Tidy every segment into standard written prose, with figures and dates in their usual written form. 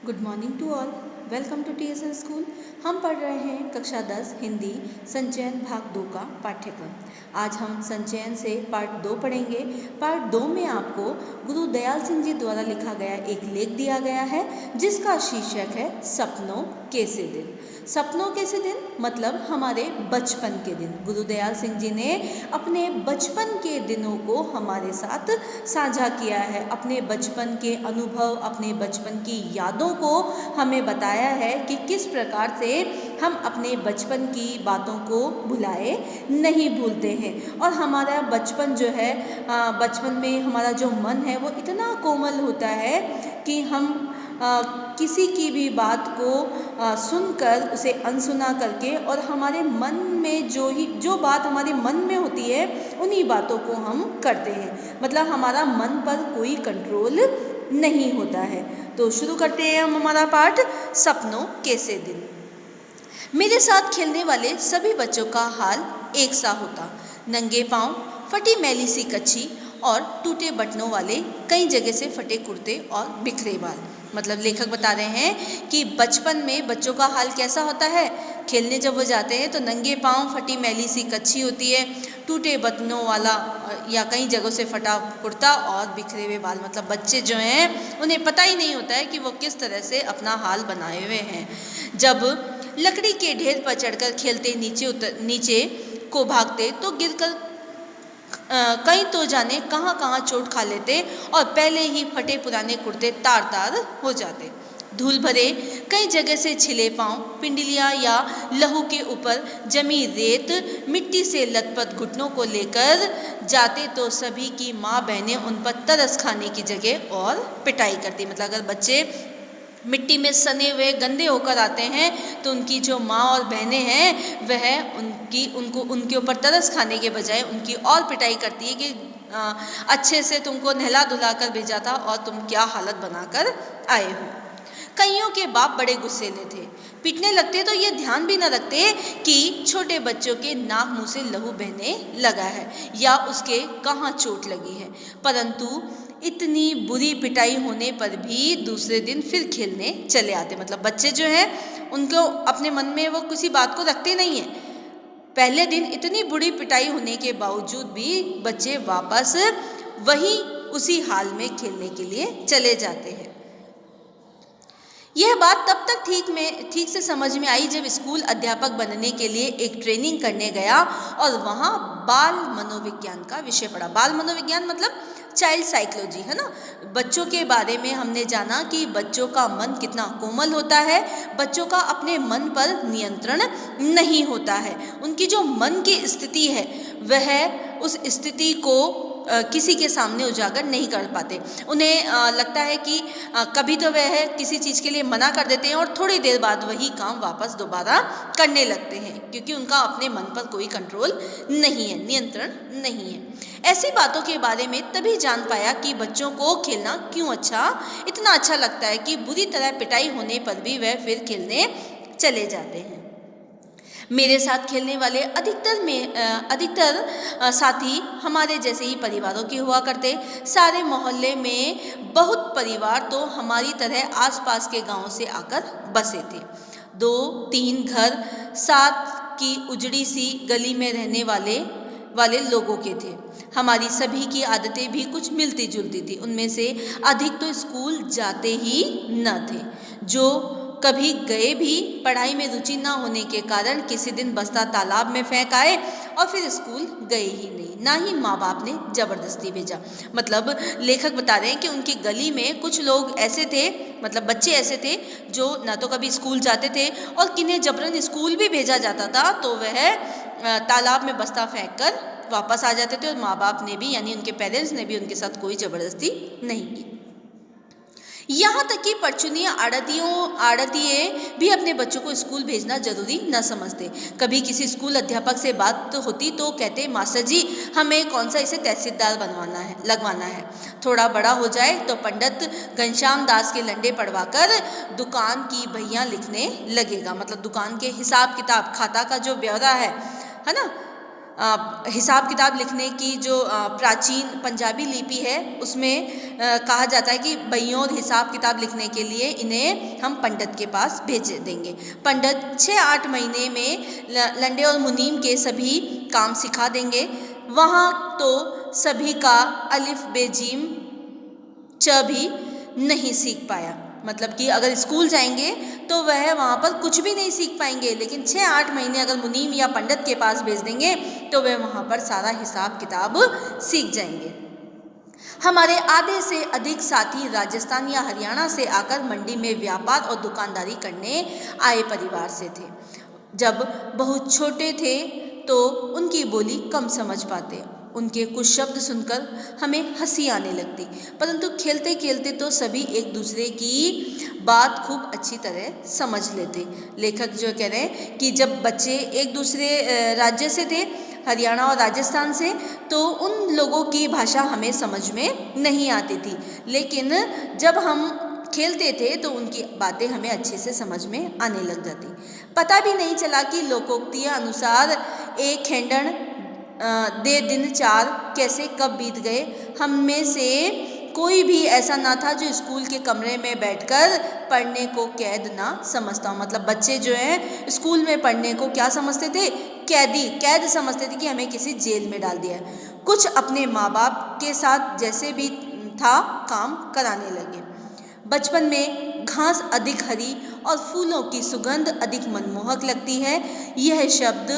Good morning to all. Welcome to TSL school. हम पढ़ रहे हैं कक्षा 10 हिंदी संचयन भाग 2 का पाठ्यक्रम। आज हम संचयन से पार्ट 2 पढ़ेंगे। पार्ट 2 में आपको गुरु दयाल सिंह जी द्वारा लिखा गया एक लेख दिया गया है जिसका शीर्षक है सपनों कैसे दिन। सपनों कैसे दिन मतलब हमारे बचपन के दिन। गुरु दयाल सिंह जी ने अपने बचपन के दिनों को हमारे साथ साझा किया है। अपने बचपन के अनुभव, अपने बचपन की यादों को हमें बताया है कि किस प्रकार से हम अपने बचपन की बातों को भुलाए नहीं भूलते हैं। और हमारा बचपन जो है, बचपन में हमारा जो मन है वो इतना कोमल होता है कि हम किसी की भी बात को सुनकर उसे अनसुना करके और हमारे मन में जो बात हमारे मन में होती है उन्हीं बातों को हम करते हैं। मतलब हमारा मन पर कोई कंट्रोल नहीं होता है। तो शुरू करते हैं हम हमारा पाठ सपनों कैसे दिन। मेरे साथ खेलने वाले सभी बच्चों का हाल एक सा होता। नंगे पांव, फटी मैली सी कच्छी और टूटे बटनों वाले, कई जगह से फटे कुर्ते और बिखरे बाल। मतलब लेखक बता रहे हैं कि बचपन में बच्चों का हाल कैसा होता है। खेलने जब वो जाते हैं तो नंगे पांव, फटी मैली सी कच्छी होती है, टूटे बटनों वाला या कई जगहों से फटा कुर्ता और बिखरे हुए बाल। मतलब बच्चे जो हैं उन्हें पता ही नहीं होता है कि वो किस तरह से अपना हाल बनाए हुए हैं। जब लकड़ी के ढेर पर चढ़कर खेलते नीचे को भागते तो गिरकर कई तो जाने कहाँ कहाँ चोट खा लेते और पहले ही फटे पुराने कुर्ते तार तार हो जाते। धूल भरे कई जगह से छिले पांव, पिंडलियाँ या लहू के ऊपर जमी रेत, मिट्टी से लथपथ घुटनों को लेकर जाते तो सभी की माँ बहनें उन पर तरस खाने की जगह और पिटाई करती। मतलब अगर बच्चे मिट्टी में सने हुए गंदे होकर आते हैं तो उनकी जो माँ और बहनें हैं वह उनके ऊपर तरस खाने के बजाय उनकी और पिटाई करती है कि अच्छे से तुमको नहला धुला कर भेजा था और तुम क्या हालत बनाकर आए हो। कईयों के बाप बड़े गुस्सेले थे। पीटने लगते तो ये ध्यान भी न रखते कि छोटे बच्चों के नाक मुंह से लहू बहने लगा है या उसके कहाँ चोट लगी है। परंतु इतनी बुरी पिटाई होने पर भी दूसरे दिन फिर खेलने चले आते। मतलब बच्चे जो हैं उनको अपने मन में वो किसी बात को रखते नहीं है। पहले दिन इतनी बुरी पिटाई होने के बावजूद भी बच्चे वापस वही उसी हाल में खेलने के लिए चले जाते हैं। यह बात तब तक ठीक से समझ में आई जब स्कूल अध्यापक बनने के लिए एक ट्रेनिंग करने गया और वहाँ बाल मनोविज्ञान का विषय पढ़ा। बाल मनोविज्ञान मतलब चाइल्ड साइकोलॉजी है ना। बच्चों के बारे में हमने जाना कि बच्चों का मन कितना कोमल होता है। बच्चों का अपने मन पर नियंत्रण नहीं होता है। उनकी जो मन की स्थिति है वह उस स्थिति को किसी के सामने उजागर नहीं कर पाते। उन्हें लगता है कि कभी तो वह किसी चीज़ के लिए मना कर देते हैं और थोड़ी देर बाद वही काम वापस दोबारा करने लगते हैं क्योंकि उनका अपने मन पर कोई कंट्रोल नहीं है, नियंत्रण नहीं है। ऐसी बातों के बारे में तभी जान पाया कि बच्चों को खेलना क्यों इतना अच्छा लगता है कि बुरी तरह पिटाई होने पर भी वह फिर खेलने चले जाते हैं। मेरे साथ खेलने वाले अधिकतर साथी हमारे जैसे ही परिवारों के हुआ करते। सारे मोहल्ले में बहुत परिवार तो हमारी तरह आसपास के गांवों से आकर बसे थे। 2-3 घर साथ की उजड़ी सी गली में रहने वाले लोगों के थे। हमारी सभी की आदतें भी कुछ मिलती जुलती थी। उनमें से अधिक तो स्कूल जाते ही न थे। जो कभी गए भी पढ़ाई में रुचि न होने के कारण किसी दिन बस्ता तालाब में फेंक आए और फिर स्कूल गए ही नहीं, ना ही माँ बाप ने जबरदस्ती भेजा। मतलब लेखक बता रहे हैं कि उनकी गली में कुछ लोग ऐसे थे, मतलब बच्चे ऐसे थे जो ना तो कभी स्कूल जाते थे और किन्हें जबरन स्कूल भी भेजा जाता था तो वह तालाब में बस्ता फेंक कर वापस आ जाते थे और माँ बाप ने भी यानी उनके पेरेंट्स ने भी उनके साथ कोई जबरदस्ती नहीं की। यहाँ तक कि परचुनिया आड़तिए भी अपने बच्चों को स्कूल भेजना जरूरी न समझते। कभी किसी स्कूल अध्यापक से बात होती तो कहते, मास्टर जी हमें कौन सा इसे तहसीलदार लगवाना है। थोड़ा बड़ा हो जाए तो पंडित घनश्याम दास के लंडे पढ़वाकर दुकान की बहियाँ लिखने लगेगा। मतलब दुकान के हिसाब किताब, खाता का जो ब्यौरा है ना, हिसाब किताब लिखने की जो प्राचीन पंजाबी लिपि है उसमें कहा जाता है कि बइयों और हिसाब किताब लिखने के लिए इन्हें हम पंडित के पास भेज देंगे। पंडित 6-8 महीने में लंडे और मुनीम के सभी काम सिखा देंगे। वहाँ तो सभी का अलिफ बेजीम च भी नहीं सीख पाया, मतलब कि अगर स्कूल जाएंगे तो वह वहाँ पर कुछ भी नहीं सीख पाएंगे, लेकिन 6-8 महीने अगर मुनीम या पंडित के पास भेज देंगे तो वह वहाँ पर सारा हिसाब किताब सीख जाएंगे। हमारे आधे से अधिक साथी राजस्थान या हरियाणा से आकर मंडी में व्यापार और दुकानदारी करने आए परिवार से थे। जब बहुत छोटे थे तो उनकी बोली कम समझ पाते, उनके कुछ शब्द सुनकर हमें हंसी आने लगती, परंतु खेलते खेलते तो सभी एक दूसरे की बात खूब अच्छी तरह समझ लेते। लेखक जो कह रहे हैं कि जब बच्चे एक दूसरे राज्य से थे, हरियाणा और राजस्थान से, तो उन लोगों की भाषा हमें समझ में नहीं आती थी, लेकिन जब हम खेलते थे तो उनकी बातें हमें अच्छे से समझ में आने लग जाती। पता भी नहीं चला कि लोकोक्तियाँ अनुसार एक खेंडण दे दिन 4 कैसे कब बीत गए। हम में से कोई भी ऐसा ना था जो स्कूल के कमरे में बैठकर पढ़ने को कैद ना समझता हो। मतलब बच्चे जो हैं स्कूल में पढ़ने को क्या समझते थे? कैद समझते थे कि हमें किसी जेल में डाल दिया है। कुछ अपने माँ बाप के साथ जैसे भी था काम कराने लगे। बचपन में घास अधिक हरी और फूलों की सुगंध अधिक मनमोहक लगती है। यह शब्द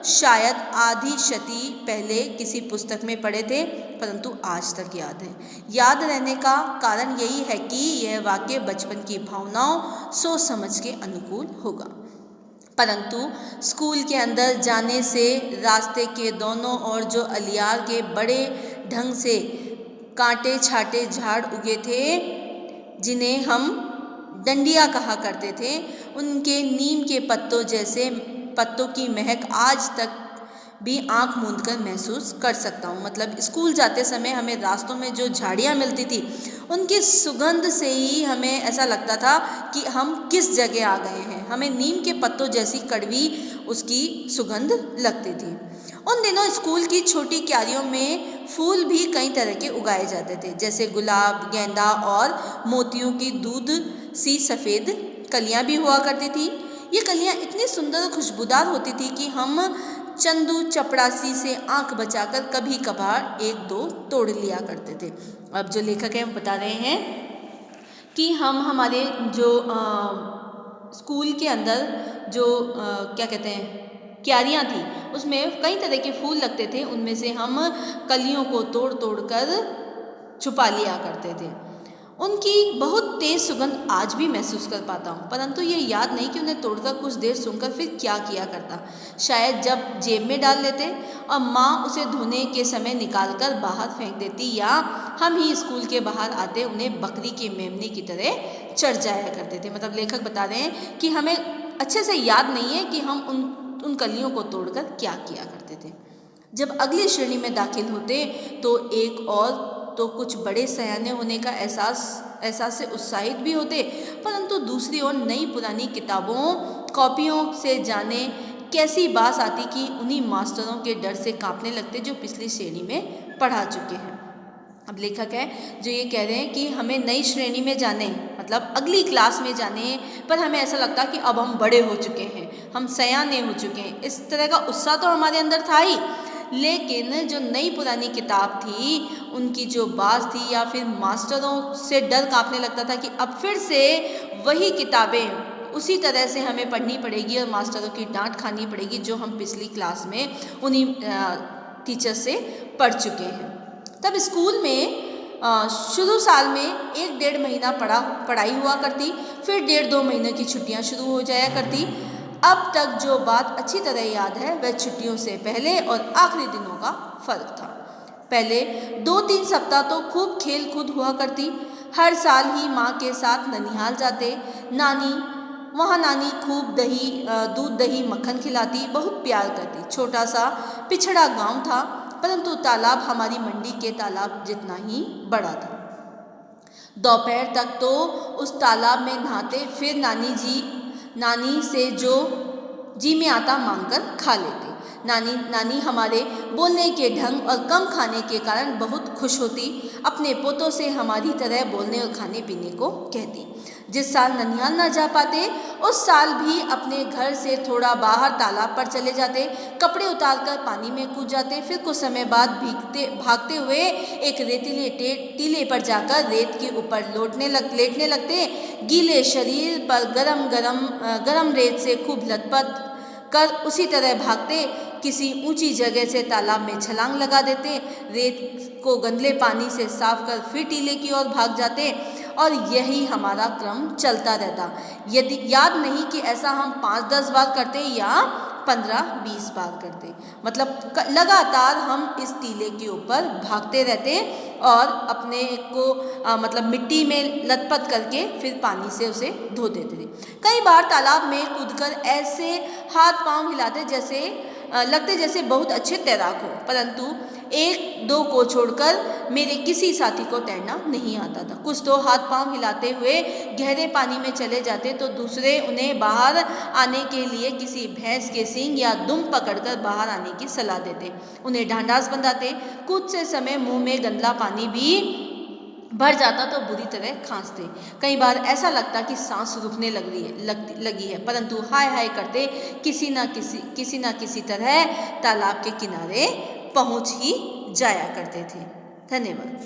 शायद आधी शती पहले किसी पुस्तक में पढ़े थे, परंतु आज तक याद है। याद रहने का कारण यही है कि यह वाक्य बचपन की भावनाओं सोच समझ के अनुकूल होगा। परंतु स्कूल के अंदर जाने से रास्ते के दोनों ओर जो अलियार के बड़े ढंग से कांटे छाटे झाड़ उगे थे, जिन्हें हम डंडिया कहा करते थे, उनके नीम के पत्तों जैसे पत्तों की महक आज तक भी आंख मूंद कर महसूस कर सकता हूँ। मतलब स्कूल जाते समय हमें रास्तों में जो झाड़ियाँ मिलती थी, उनकी सुगंध से ही हमें ऐसा लगता था कि हम किस जगह आ गए हैं। हमें नीम के पत्तों जैसी कड़वी उसकी सुगंध लगती थी। उन दिनों स्कूल की छोटी क्यारियों में फूल भी कई तरह के उगाए जाते थे, जैसे गुलाब, गेंदा और मोतियों की दूध सी सफ़ेद कलियां भी हुआ करती थी। ये कलियां इतनी सुंदर और खुशबूदार होती थी कि हम चंदू चपड़ासी से आंख बचाकर कभी कभार 1-2 तोड़ लिया करते थे। अब जो लेखक हैं वो बता रहे हैं कि हम हमारे जो स्कूल के अंदर जो क्या कहते हैं क्यारियाँ थी, उसमें कई तरह के फूल लगते थे। उनमें से हम कलियों को तोड़ तोड़ कर छुपा लिया करते थे। उनकी बहुत तेज़ सुगंध आज भी महसूस कर पाता हूँ, परंतु ये याद नहीं कि उन्हें तोड़कर कुछ देर सूंघकर फिर क्या किया करता। शायद जब जेब में डाल लेते और माँ उसे धोने के समय निकालकर बाहर फेंक देती, या हम ही स्कूल के बाहर आते उन्हें बकरी के मेमने की तरह चढ़ जाया करते थे। मतलब लेखक बता रहे हैं कि हमें अच्छे से याद नहीं है कि हम उन कलियों को तोड़कर क्या किया करते थे। जब अगली श्रेणी में दाखिल होते तो एक और तो कुछ बड़े सयाने होने का एहसास से उत्साहित भी होते, परंतु दूसरी ओर नई पुरानी किताबों कॉपियों से जाने कैसी बात आती कि उन्हीं मास्टरों के डर से कांपने लगते जो पिछली श्रेणी में पढ़ा चुके हैं। अब लेखक है जो ये कह रहे हैं कि हमें नई श्रेणी में जाने, मतलब अगली क्लास में जाने पर हमें ऐसा लगता कि अब हम बड़े हो चुके हैं, हम सयाने हो चुके हैं। इस तरह का उत्साह तो हमारे अंदर था ही, लेकिन जो नई पुरानी किताब थी उनकी जो बात थी, या फिर मास्टरों से डर कांपने लगता था कि अब फिर से वही किताबें उसी तरह से हमें पढ़नी पड़ेगी और मास्टरों की डांट खानी पड़ेगी जो हम पिछली क्लास में उन्हीं टीचर से पढ़ चुके हैं। तब स्कूल में शुरू साल में 1-1.5 महीना पढ़ाई हुआ करती, फिर 1.5-2 महीने की छुट्टियां शुरू हो जाया करती। अब तक जो बात अच्छी तरह याद है वह छुट्टियों से पहले और आखिरी दिनों का फर्क था। पहले 2-3 सप्ताह तो खूब खेल कूद हुआ करती। हर साल ही माँ के साथ ननिहाल जाते। वहाँ नानी खूब दूध दही मक्खन खिलाती, बहुत प्यार करती। छोटा सा पिछड़ा गांव था, परंतु तालाब हमारी मंडी के तालाब जितना ही बड़ा था। दोपहर तक तो उस तालाब में नहाते, फिर नानी से जो जी में आता मांगकर खा लेते। नानी हमारे बोलने के ढंग और कम खाने के कारण बहुत खुश होती। अपने पोतों से हमारी तरह बोलने और खाने पीने को कहती। जिस साल ननिहाल न जा पाते उस साल भी अपने घर से थोड़ा बाहर तालाब पर चले जाते, कपड़े उतारकर पानी में कूद जाते। फिर कुछ समय बाद भागते हुए एक रेतीले टीले पर जाकर रेत के ऊपर लेटने लगते। गीले शरीर पर गरम रेत से खूब लथपथ कर उसी तरह भागते। किसी ऊंची जगह से तालाब में छलांग लगा देते, रेत को गंदले पानी से साफ कर फिर टीले की ओर भाग जाते और यही हमारा क्रम चलता रहता। यदि याद नहीं कि ऐसा हम 5-10 बार करते या 15-20 बार करते। मतलब लगातार हम इस टीले के ऊपर भागते रहते और अपने को मतलब मिट्टी में लथपथ करके फिर पानी से उसे धो देते थे। कई बार तालाब में कूदकर ऐसे हाथ पांव हिलाते लगते जैसे बहुत अच्छे तैराक हो, परंतु 1-2 को छोड़कर मेरे किसी साथी को तैरना नहीं आता था। कुछ तो हाथ पांव हिलाते हुए गहरे पानी में चले जाते तो दूसरे उन्हें बाहर आने के लिए किसी भैंस के सींग या दुम पकड़कर बाहर आने की सलाह देते, उन्हें ढांढस बंधाते। कुछ से समय मुंह में गंदला पानी भी भर जाता तो बुरी तरह खांसते। कई बार ऐसा लगता कि सांस रुकने लगी है, परंतु हाय हाय करते किसी न किसी तरह तालाब के किनारे पहुंच ही जाया करते थे। धन्यवाद।